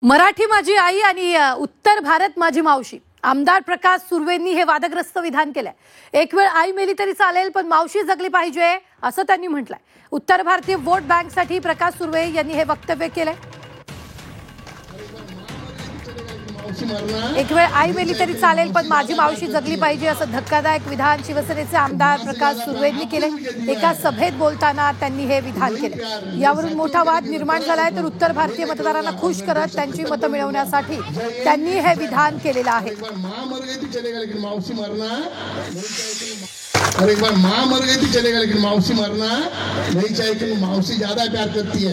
मराठी माझी आई आणि उत्तर भारत माझी मावशी आमदार प्रकाश सुर्वेंनी हे वादग्रस्त विधान केलंय। एक वेळ आई मेली तरी चालेल पण मावशी जगली पाहिजे असं त्यांनी म्हटलंय। उत्तर भारतीय वोट बँकसाठी प्रकाश सुर्वे यांनी हे वक्तव्य केलंय। एक वेळ आई मेली तरी चालेल पण माझी मावशी जगली पाहिजे असं धक्कादायक विधान शिवसेनेचे आमदार प्रकाश सुर्वेंनी केले। एका सभेत बोलताना त्यांनी हे विधान केले। यावरून मोठा वाद निर्माण झालाय। तर उत्तर भारतीय मतदारांना खुश करत त्यांची मतं मिळवण्यासाठी त्यांनी हे विधान केलेलं आहे। और एक बार माँ मर गई थी चलेगा लेकिन मौसी मरना नहीं चाहिए, क्योंकि मौसी ज्यादा प्यार करती है।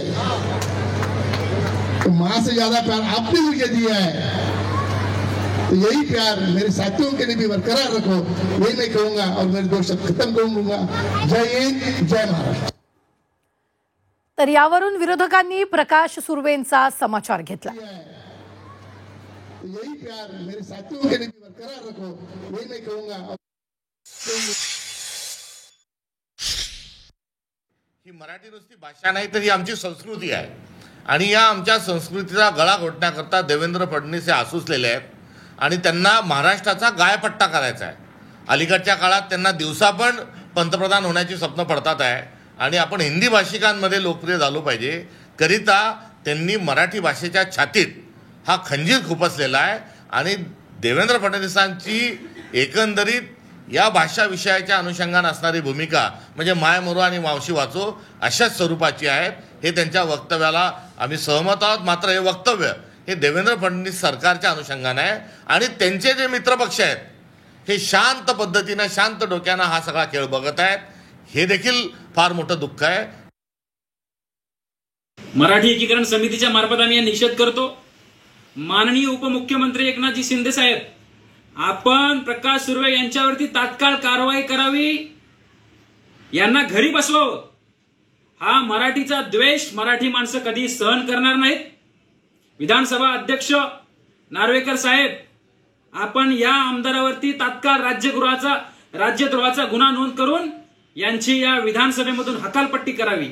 तो माँ से ज्यादा प्यार आपने मुझे दिया है, तो यही प्यार मेरे साथियों के लिए भी बरकरार रखो, यही मैं कहूंगा और मेरे दो शब्द खत्म करूंगा। जय हिंद, जय महाराष्ट्र। तर यावरून विरोधकांनी प्रकाश सुर्वेंचा समाचार घेतला। तो यही प्यार मेरे साथियों के लिए भी बरकरार रखो, यही मैं कहूंगा। ही मराठी नुसती भाषा नाही तर ही आमची संस्कृती आहे आणि या आमच्या संस्कृतीचा गळा घोटण्याकरता देवेंद्र फडणवीस हे आसुसलेले आहेत आणि त्यांना महाराष्ट्राचा गायपट्टा करायचा आहे। अलीकडच्या काळात त्यांना दिवसा पण पंतप्रधान होण्याची स्वप्न पडतात आहे आणि आपण हिंदी भाषिकांमध्ये लोकप्रिय झालो पाहिजे करिता त्यांनी मराठी भाषेच्या छातीत हा खंजीर खुपसलेला आहे आणि देवेंद्र फडणवीसांची एकंदरीत या भाषा विषयाच्या अनुषंगाने असणारी भूमिका म्हणजे माय मरो आणि मावशी वाचो अशाच स्वरूपाची आहे। हे त्यांच्या वक्तव्याला आम्ही सहमत आहोत। मात्र हे वक्तव्य हे देवेंद्र फडणवीस सरकारच्या अनुषंगाने आहे आणि त्यांचे जे मित्रपक्ष आहेत हे शांत पद्धतीने शांत डोक्याने हा सगळा खेळ बघत आहेत। हे देखील फार मोठं दुःख आहे। मराठी एकीकरण समितीच्या मार्फत आम्ही निषेध करतो। माननीय उपमुख्यमंत्री एकनाथजी शिंदे साहेब, आपण प्रकाश सुर्वे यांच्यावरती तात्काळ कारवाई करावी, यांना घरी बसवावं। हा मराठीचा द्वेष मराठी माणसं कधी सहन करणार नाहीत। विधानसभा अध्यक्ष नार्वेकर साहेब, आपण या आमदारावरती तात्काळ राज्यद्रोहाचा गुन्हा नोंद करून यांची या विधानसभेमधून हकालपट्टी करावी।